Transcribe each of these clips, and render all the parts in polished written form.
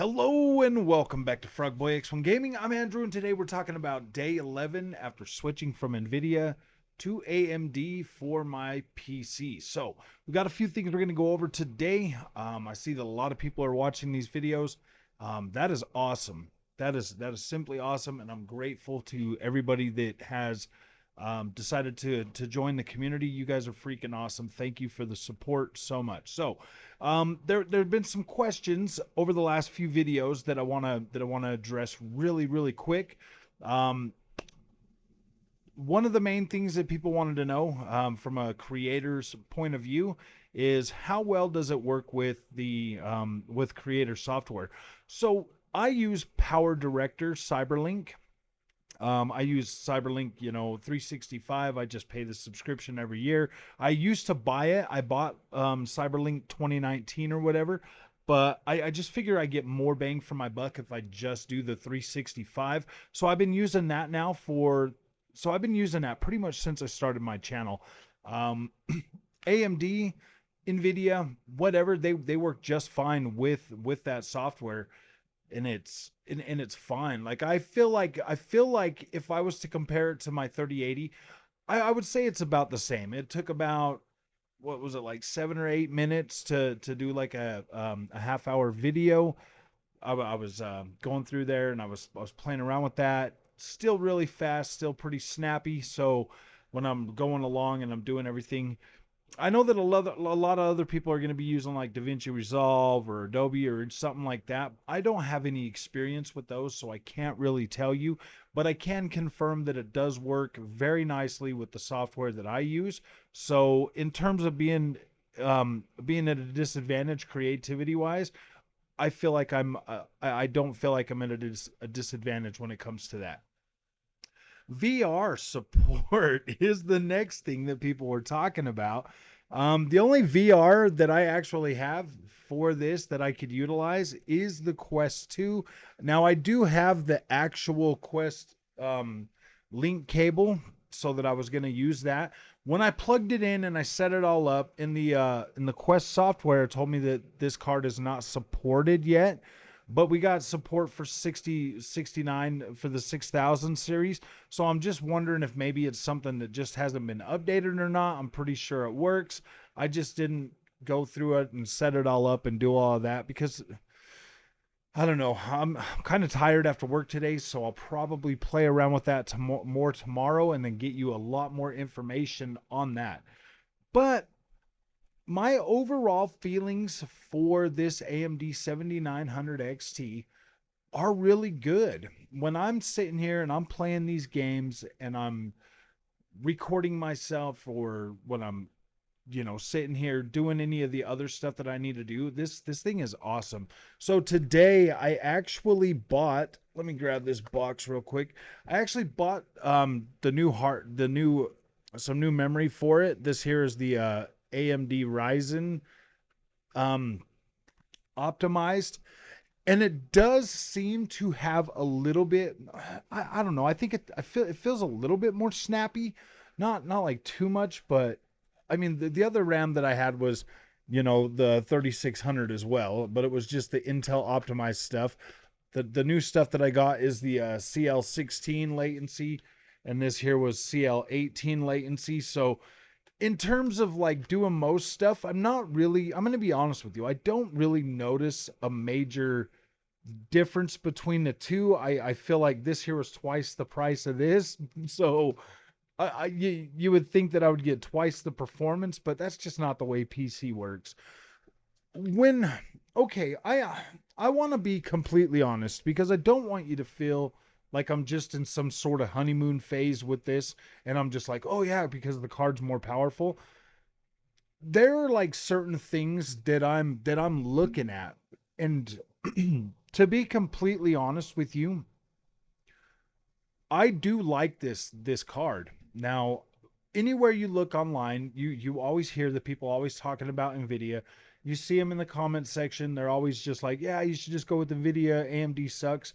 Hello and welcome back to Frogboy X1 Gaming. I'm Andrew and today we're talking about day 11 after switching from Nvidia to AMD for my PC. So we got a few things we're going to go over today. I see that a lot of people are watching these videos. That is awesome. That is simply awesome, and I'm grateful to everybody that has decided to join the community. You guys are freaking awesome. Thank you for the support so much. So there have been some questions over the last few videos that I wanna address really quick. Um, One of the main things that people wanted to know from a creator's point of view is how well does it work with the with creator software. So I use Power Director Cyberlink. I use Cyberlink, 365. I just pay the subscription every year. I used to buy it. I bought Cyberlink 2019 or whatever, but I just figure I get more bang for my buck if I just do the 365. So I've been using that now I've been using that pretty much since I started my channel. Um, AMD, Nvidia, whatever, they work just fine with that software, and it's fine. Like I feel like if I was to compare it to my 3080, I would say it's about the same. It took about, what was it, like 7 or 8 minutes to do like a half hour video. I was going through there and I was playing around with that. Still really fast, still pretty snappy. So when I'm going along and I'm doing everything, I know that a lot of other people are going to be using like DaVinci Resolve or Adobe or something like that. I don't have any experience with those, so I can't really tell you, but I can confirm that it does work very nicely with the software that I use. So in terms of being at a disadvantage creativity wise, I feel like I don't feel like I'm at a disadvantage when it comes to that. VR support is the next thing that people were talking about. The only VR that I actually have for this that I could utilize is the Quest 2. Now, I do have the actual Quest link cable, so that I was going to use that. When I plugged it in and I set it all up in the Quest software, it told me that this card is not supported yet, but we got support for 69 for the 6000 series. So I'm just wondering if maybe it's something that just hasn't been updated or not. I'm pretty sure it works. I just didn't go through it and set it all up and do all of that because I don't know. I'm kind of tired after work today, so I'll probably play around with that more tomorrow and then get you a lot more information on that. But my overall feelings for this AMD 7900 XT are really good. When I'm sitting here and I'm playing these games and I'm recording myself, or when I'm, sitting here doing any of the other stuff that I need to do, this thing is awesome. So today I actually bought, let me grab this box real quick. I actually bought the new some new memory for it. This here is the AMD Ryzen um optimized, and it does seem to have a little bit, I don't know, I think it feels a little bit more snappy. Not like too much, but I mean the other RAM that I had was, the 3600 as well, but it was just the Intel optimized stuff. The new stuff that I got is the CL16 latency, and this here was CL18 latency. So in terms of like doing most stuff, I'm going to be honest with you, I don't really notice a major difference between the two. I feel like this here was twice the price of this. So you would think that I would get twice the performance, but that's just not the way PC works. When Okay, I want to be completely honest because I don't want you to feel like I'm just in some sort of honeymoon phase with this and I'm just like, "Oh yeah, because the card's more powerful." There are like certain things that I'm looking at, and to be completely honest with you, I do like this card. Now, anywhere you look online, you always hear the people always talking about Nvidia. You see them in the comment section, they're always just like, "Yeah, you should just go with Nvidia, AMD sucks."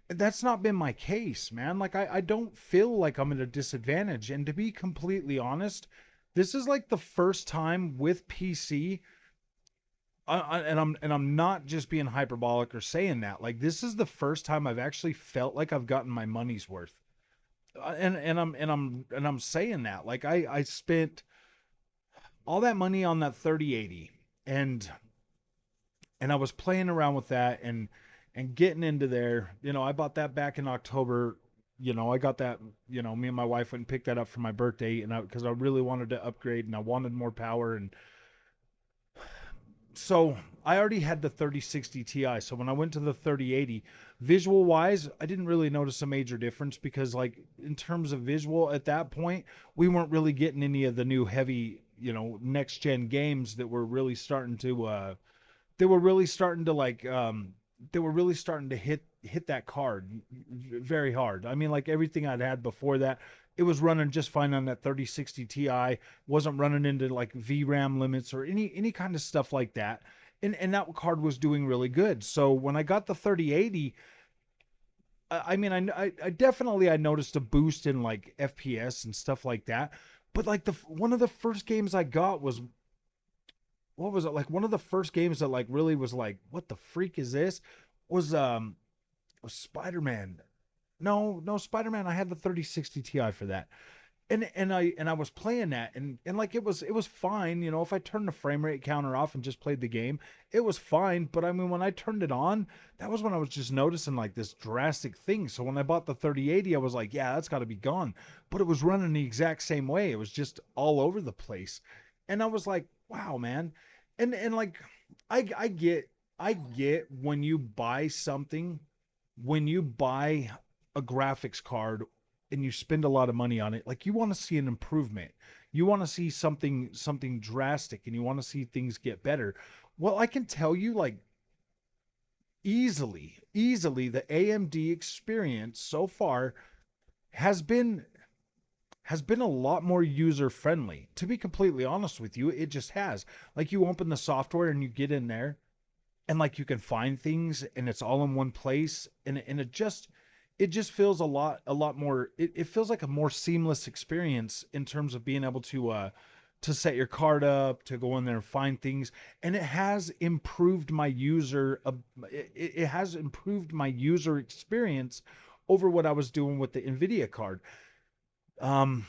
That's not been my case, man. Like I don't feel like I'm at a disadvantage. And to be completely honest, this is like the first time with PC I'm not just being hyperbolic or saying that. Like, this is the first time I've actually felt like I've gotten my money's worth. And I'm saying that. Like, I spent all that money on that 3080, and I was playing around with that and getting into there. I bought that back in October. I got that, me and my wife went and picked that up for my birthday, and because I really wanted to upgrade and I wanted more power. And so I already had the 3060 Ti. So when I went to the 3080, visual wise, I didn't really notice a major difference, because like in terms of visual at that point, we weren't really getting any of the new heavy, next gen games that were really starting to they were really starting to like they were really starting to hit that card very hard. I mean, like everything I'd had before that, it was running just fine on that 3060 Ti. Wasn't running into like VRAM limits or any kind of stuff like that. And that card was doing really good. So when I got the 3080, I mean, I definitely I noticed a boost in like FPS and stuff like that. But like the one of the first games I got was, what was it, like one of the first games that like really was like, what the freak is this, was was Spider-Man. No, Spider-Man. I had the 3060 Ti for that. And I was playing that, and like it was fine. If I turned the frame rate counter off and just played the game, it was fine. But I mean, when I turned it on, that was when I was just noticing like this drastic thing. So when I bought the 3080, I was like, yeah, that's got to be gone. But it was running the exact same way. It was just all over the place. And I was like, wow, man. And like I get when you buy something, when you buy a graphics card and you spend a lot of money on it, like you want to see an improvement. You want to see something drastic, and you want to see things get better. Well, I can tell you, like, easily the AMD experience so far has been has been a lot more user friendly. To be completely honest with you, it just has. Like, you open the software and you get in there, and like you can find things, and it's all in one place, and it just feels a lot more, it feels like a more seamless experience in terms of being able to set your card up, to go in there and find things. And it has improved my user experience over what I was doing with the Nvidia card. um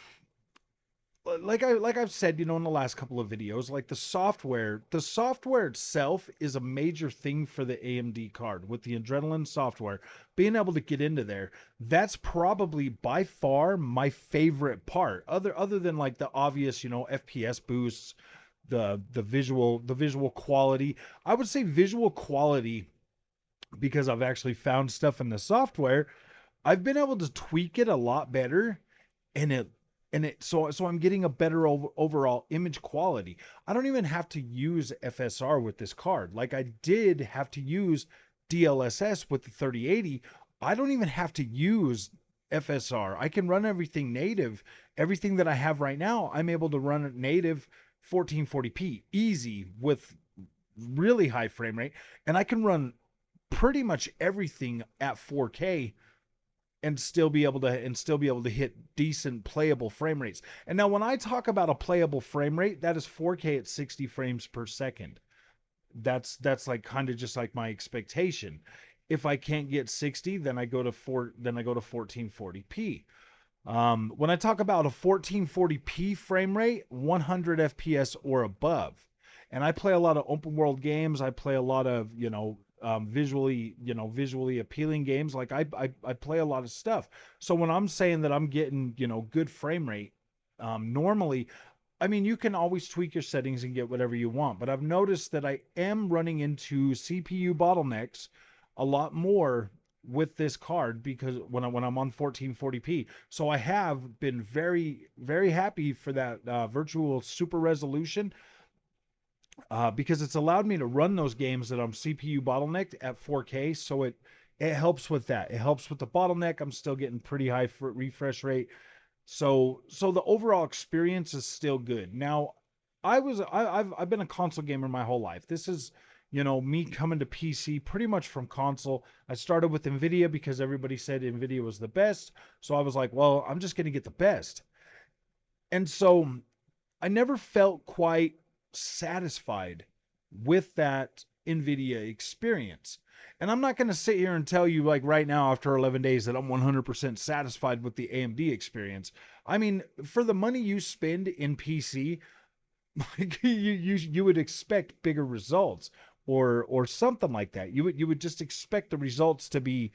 like I've said, in the last couple of videos, like the software itself is a major thing for the AMD card. With the Adrenaline software, being able to get into there, that's probably by far my favorite part. Other than like the obvious, FPS boosts, the visual quality. I would say visual quality, because I've actually found stuff in the software. I've been able to tweak it a lot better, and so I'm getting a better overall image quality. I don't even have to use FSR with this card. Like, I did have to use DLSS with the 3080. I don't even have to use FSR. I can run everything native. Everything that I have right now, I'm able to run it native 1440p easy with really high frame rate, and I can run pretty much everything at 4K and still be able to hit decent playable frame rates. And now when I talk about a playable frame rate, that is 4K at 60 frames per second. That's like kind of just like my expectation. If I can't get 60, then I go to 1440p. When I talk about a 1440p frame rate, 100 FPS or above. And I play a lot of open world games. I play a lot of, visually appealing games. Like, I play a lot of stuff. So when I'm saying that I'm getting, good frame rate, normally, I mean, you can always tweak your settings and get whatever you want, but I've noticed that I am running into CPU bottlenecks a lot more with this card, because when I'm on 1440p. So I have been very, very happy for that virtual super resolution, because it's allowed me to run those games that I'm CPU bottlenecked at 4K. So it helps with that. It helps with the bottleneck. I'm still getting pretty high refresh rate. So the overall experience is still good. Now, I've been a console gamer my whole life. This is, me coming to PC pretty much from console. I started with Nvidia because everybody said Nvidia was the best. So I was like, well, I'm just going to get the best. And so I never felt quite satisfied with that Nvidia experience. And I'm not going to sit here and tell you like right now after 11 days that I'm 100% satisfied with the AMD experience. I mean, for the money you spend in PC, like you would expect bigger results or something like that. You would just expect the results to be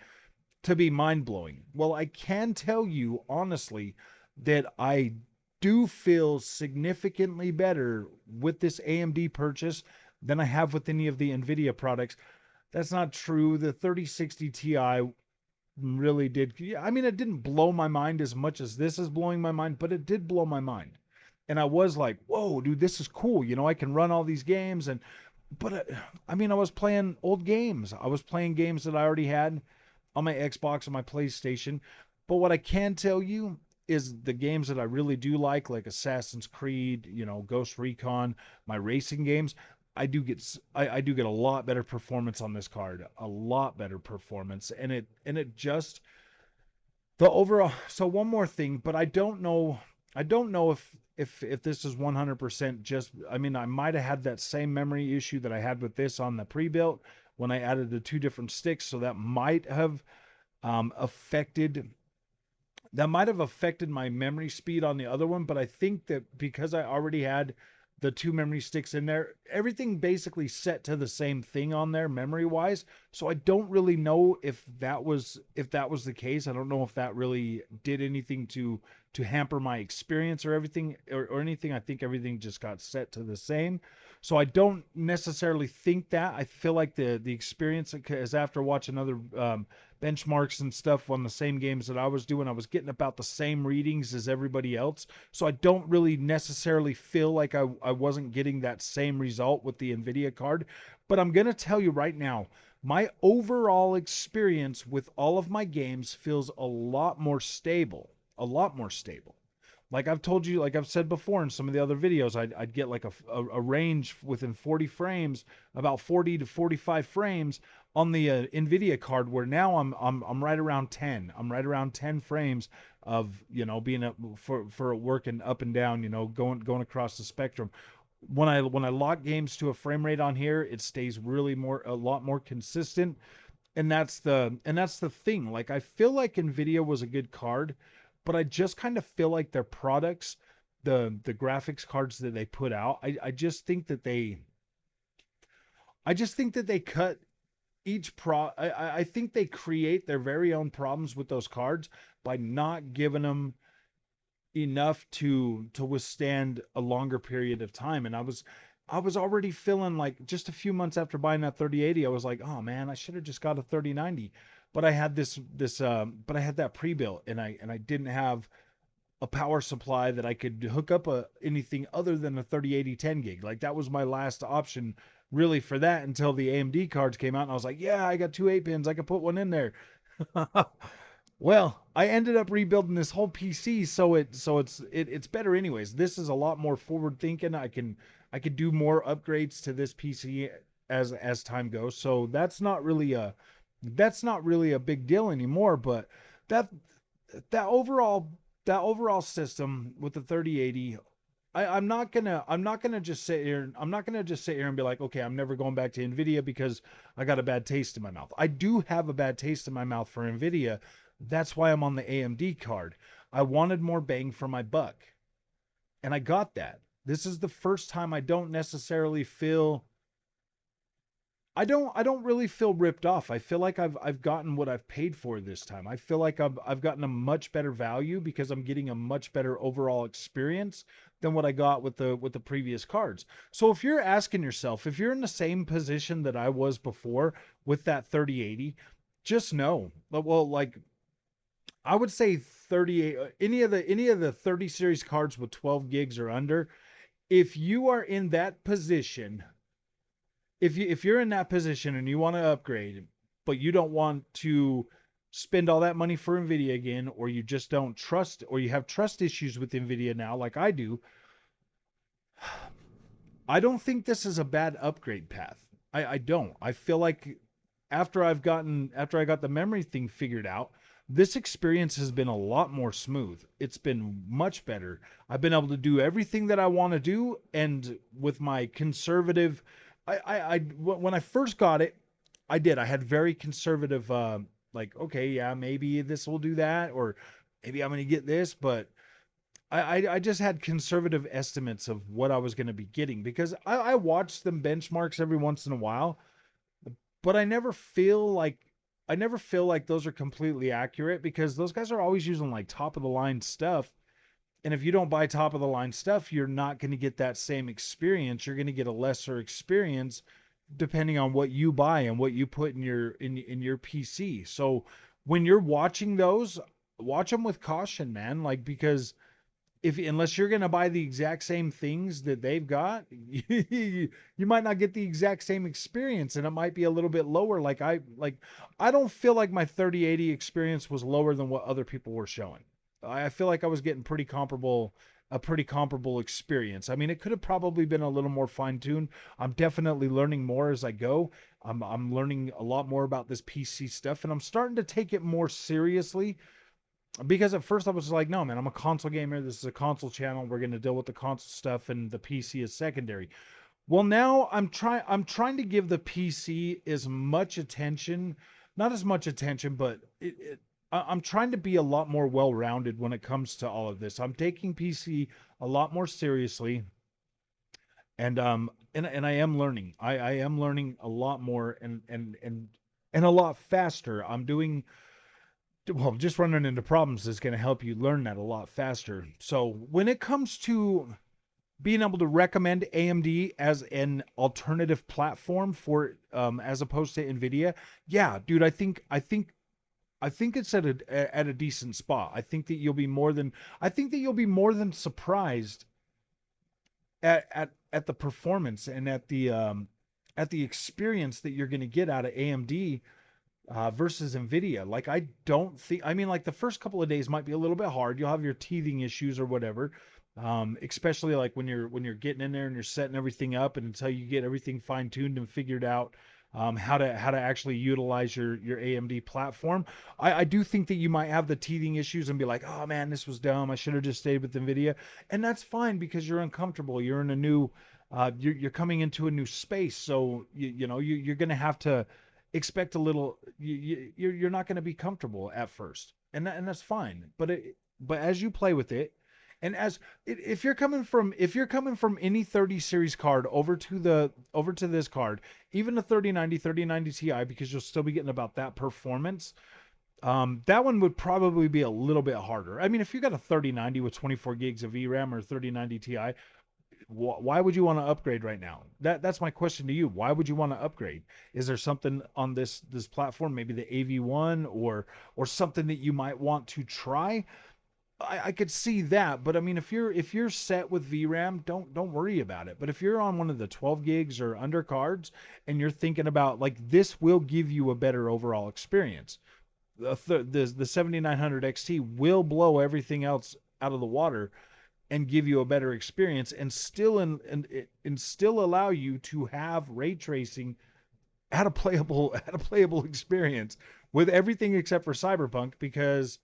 mind blowing. Well, I can tell you honestly that I do feel significantly better with this AMD purchase than I have with any of the Nvidia products. That's not true. The 3060 Ti really did. I mean, it didn't blow my mind as much as this is blowing my mind, but it did blow my mind. And I was like, whoa, dude, this is cool. You know, I can run all these games. But I mean, I was playing old games. I was playing games that I already had on my Xbox and my PlayStation. But what I can tell you is the games that I really do like Assassin's Creed, you know, Ghost Recon, my racing games. I do get a lot better performance on this card, a lot better performance, and it just the overall. So one more thing, but I don't know if this is 100% just. I mean, I might have had that same memory issue that I had with this on the pre-built when I added the two different sticks, so um, affected that might have affected my memory speed on the other one, but I think that because I already had the two memory sticks in there, everything basically set to the same thing on there memory wise. So I don't really know if that was the case. I don't know if that really did anything to hamper my experience or everything or anything. I think everything just got set to the same. So I don't necessarily think that. I feel like the experience is after watching other benchmarks and stuff on the same games that I was doing. I was getting about the same readings as everybody else. So I don't really necessarily feel like I wasn't getting that same result with the NVIDIA card. But I'm going to tell you right now, my overall experience with all of my games feels a lot more stable. A lot more stable. Like I've told you, like I've said before in some of the other videos, I'd get like a range within 40 frames, about 40 to 45 frames on the Nvidia card. Where now I'm right around 10. I'm right around 10 frames of being up for working up and down, going across the spectrum. When I lock games to a frame rate on here, it stays really a lot more consistent, and that's the thing. Like I feel like Nvidia was a good card, but I just kind of feel like their products, the graphics cards that they put out, I just think that they cut I think they create their very own problems with those cards by not giving them enough to withstand a longer period of time. And I was already feeling like just a few months after buying that 3080, I was like, oh man, I should have just got a 3090. But I had but I had that pre-built, and I didn't have a power supply that I could hook up anything other than a 3080 10 gig. Like that was my last option really for that until the AMD cards came out, and I was like, yeah, I got two 8 pins, I could put one in there. Well, I ended up rebuilding this whole PC, it's better anyways. This is a lot more forward thinking. I can do more upgrades to this PC as time goes. So that's not really a big deal anymore. But that that overall that overall system with the 3080, I'm not gonna just sit here. I'm not gonna just sit here and be like, okay, I'm never going back to Nvidia because I got a bad taste in my mouth. I do have a bad taste in my mouth for Nvidia. That's why I'm on the AMD card. I wanted more bang for my buck, and I got that. This is the first time I don't necessarily feel I don't really feel ripped off. I feel like I've gotten what I've paid for this time. I feel like I've gotten a much better value because I'm getting a much better overall experience than what I got with the previous cards. So if you're asking yourself, if you're in the same position that I was before with that 3080, just know, well, like I would say 38 any of the 30 series cards with 12 gigs or under, if you are in that position, if you're in that position and you want to upgrade, but you don't want to spend all that money for Nvidia again, or you just don't trust, or you have trust issues with Nvidia now, like I do, I don't think this is a bad upgrade path. I don't. I feel like after I got the memory thing figured out, this experience has been a lot more smooth. It's been much better. I've been able to do everything that I want to do, and with my conservative when I first got it, I had very conservative, like, okay, yeah, maybe this will do that, or maybe I'm going to get this, but I just had conservative estimates of what I was going to be getting because I watch them benchmarks every once in a while, but I never feel like those are completely accurate because those guys are always using like top of the line stuff. And if you don't buy top of the line stuff, you're not going to get that same experience. You're going to get a lesser experience depending on what you buy and what you put in your PC. So when you're watching those, watch them with caution, man. Like because if unless you're going to buy the exact same things that they've got, you might not get the exact same experience and it might be a little bit lower. I don't feel like my 3080 experience was lower than what other people were showing. I feel like I was getting a pretty comparable experience. I mean, it could have probably been a little more fine-tuned. I'm definitely learning more as I go. I'm learning a lot more about this PC stuff and I'm starting to take it more seriously because at first I was like, no, man, I'm a console gamer. This is a console channel. We're going to deal with the console stuff and the PC is secondary. Well, now I'm trying to give the PC as much attention, not as much attention, but I'm trying to be a lot more well-rounded when it comes to all of this. I'm taking PC a lot more seriously and I am learning. I am learning a lot more and a lot faster. I'm doing well, just running into problems is going to help you learn that a lot faster. So when it comes to being able to recommend AMD as an alternative platform for as opposed to Nvidia, yeah, dude, I think it's at a decent spot. I think that you'll be more than surprised at the performance and at the experience that you're going to get out of AMD versus Nvidia. Like I don't think. I mean, like the first couple of days might be a little bit hard. You'll have your teething issues or whatever. Especially like when you're getting in there and you're setting everything up, and until you get everything fine tuned and figured out. How to actually utilize your AMD platform. I do think that you might have the teething issues and be like, oh man, this was dumb. I should have just stayed with Nvidia, and that's fine because you're uncomfortable. You're in a new, you're coming into a new space, so you're going to have to expect a little you're not going to be comfortable at first and that's fine but as you play with it and if you're coming from any 30 series card over to this card, even a 3090 Ti, because you'll still be getting about that performance, that one would probably be a little bit harder. I mean, if you got a 3090 with 24 gigs of VRAM or 3090 Ti, why would you want to upgrade right now? That's my question to you. Why would you want to upgrade? Is there something on this platform, maybe the AV1 or something that you might want to try? I could see that, but I mean, if you're set with VRAM, don't worry about it. But if you're on one of the 12 gigs or under cards and you're thinking about like this will give you a better overall experience, the 7900 XT will blow everything else out of the water and give you a better experience and still allow you to have ray tracing at a playable experience with everything except for Cyberpunk because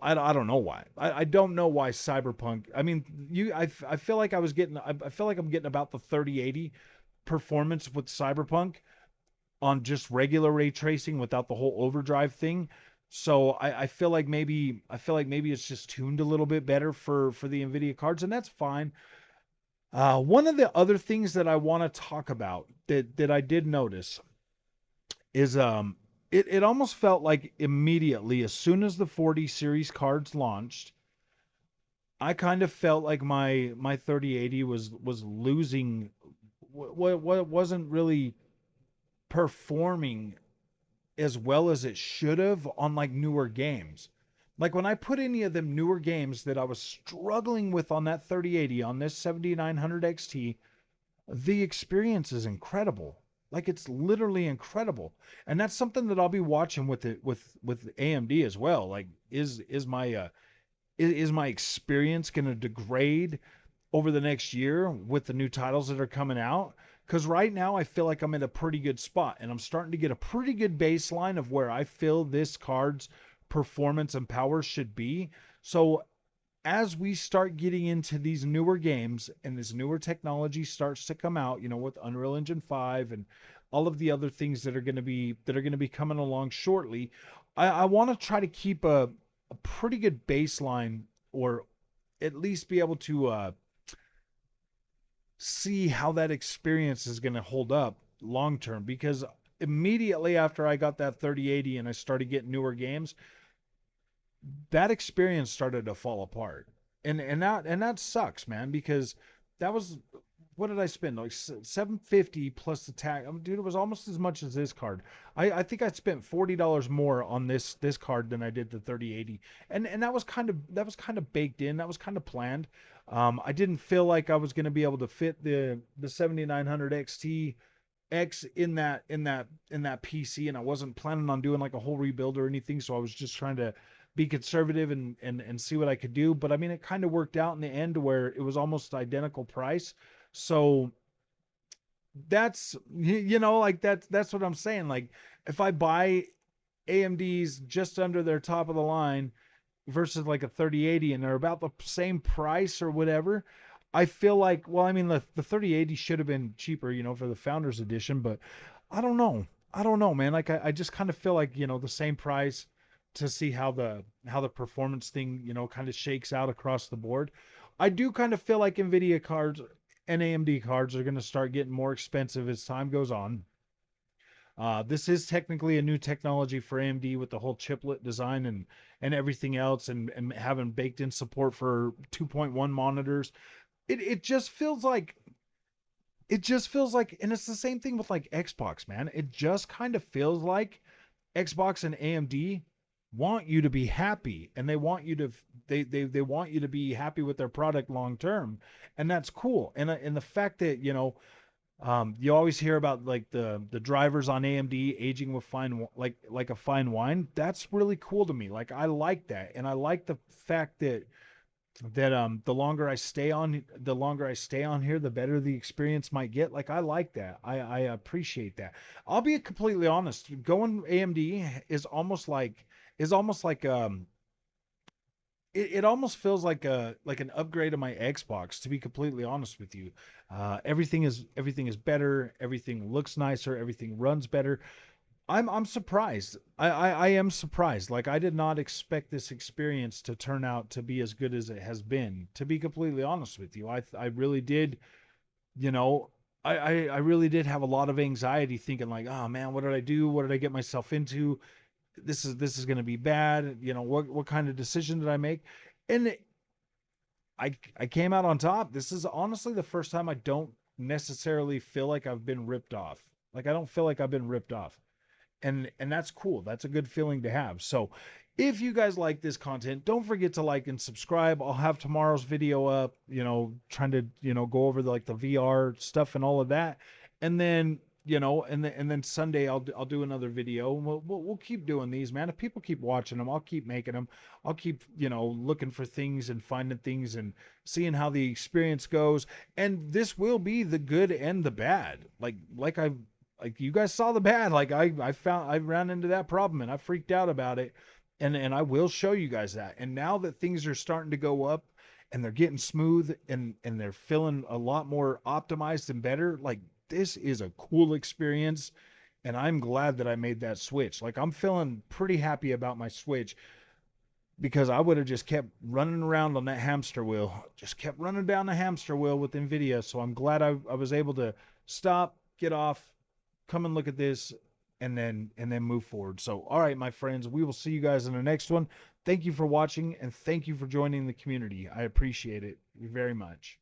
I don't know why. I don't know why Cyberpunk. I mean, I feel like I feel like I'm getting about the 3080 performance with Cyberpunk on just regular ray tracing without the whole overdrive thing. So I feel like maybe it's just tuned a little bit better for the Nvidia cards, and that's fine. One of the other things that I want to talk about that I did notice is it almost felt like immediately as soon as the 40 series cards launched, I kind of felt like my 3080 was losing what wasn't really performing as well as it should have on like newer games. Like when I put any of them newer games that I was struggling with on that 3080 on this 7900 XT, the experience is incredible. Like it's literally incredible. And that's something that I'll be watching with AMD as well. Like is my experience going to degrade over the next year with the new titles that are coming out? Because right now I feel like I'm in a pretty good spot and I'm starting to get a pretty good baseline of where I feel this card's performance and power should be. So as we start getting into these newer games and this newer technology starts to come out, with Unreal Engine 5 and all of the other things that are going to be coming along shortly, I want to try to keep a pretty good baseline, or at least be able to see how that experience is going to hold up long term, because immediately after I got that 3080 and I started getting newer games, that experience started to fall apart. And that sucks, man, because that was, what did I spend? Like 750 plus the tax. Dude, it was almost as much as this card. I think I spent $40 more on this card than I did the 3080. And that was kind of baked in. That was kind of planned. I didn't feel like I was going to be able to fit the 7900 XT X in that PC, and I wasn't planning on doing like a whole rebuild or anything, so I was just trying to be conservative and see what I could do. But I mean, it kind of worked out in the end where it was almost identical price. So that's, like that's what I'm saying. Like, if I buy AMD's just under their top of the line versus like a 3080, and they're about the same price or whatever, I feel like, well, I mean, the 3080 should have been cheaper, for the founders edition, but I don't know. I don't know, man. Like, I just kind of feel like, the same price, to see how the performance thing, kind of shakes out across the board. I do kind of feel like Nvidia cards and AMD cards are going to start getting more expensive as time goes on. This is technically a new technology for AMD with the whole chiplet design and everything else, and having baked in support for 2.1 monitors. It just feels like, and it's the same thing with like Xbox, man. It just kind of feels like Xbox and AMD want you to be happy, and they want you to be happy with their product long term, and that's cool. And the fact that, you always hear about like the drivers on AMD aging with like a fine wine. That's really cool to me. Like, I like that, and I like the fact that the longer I stay on here, the better the experience might get. Like, I like that. I appreciate that. I'll be completely honest. Going AMD is almost like it almost feels like an upgrade of my Xbox, to be completely honest with you. Everything is better, everything looks nicer, everything runs better. I'm surprised. I am surprised. Like, I did not expect this experience to turn out to be as good as it has been, to be completely honest with you. I really did, you know, I really did have a lot of anxiety, thinking like, oh man, what did I do? What did I get myself into? This is going to be bad. What kind of decision did I make? And I came out on top. This is honestly the first time I don't necessarily feel like I've been ripped off. Like, I don't feel like I've been ripped off, and that's cool. That's a good feeling to have. So if you guys like this content, don't forget to like and subscribe. I'll have tomorrow's video up, trying to, go over the VR stuff and all of that. And then, and then Sunday I'll do another video. And we'll keep doing these, man. If people keep watching them, I'll keep making them. I'll keep, looking for things and finding things and seeing how the experience goes. And this will be the good and the bad. Like you guys saw the bad. Like, I ran into that problem and I freaked out about it. And I will show you guys that. And now that things are starting to go up and they're getting smooth, and they're feeling a lot more optimized and better, like, this is a cool experience. And I'm glad that I made that switch. Like, I'm feeling pretty happy about my switch, because I would have just kept running around on that hamster wheel, just kept running down the hamster wheel with Nvidia. So I'm glad I was able to stop, get off, come and look at this, and then move forward. So, all right, my friends, we will see you guys in the next one. Thank you for watching, and thank you for joining the community. I appreciate it very much.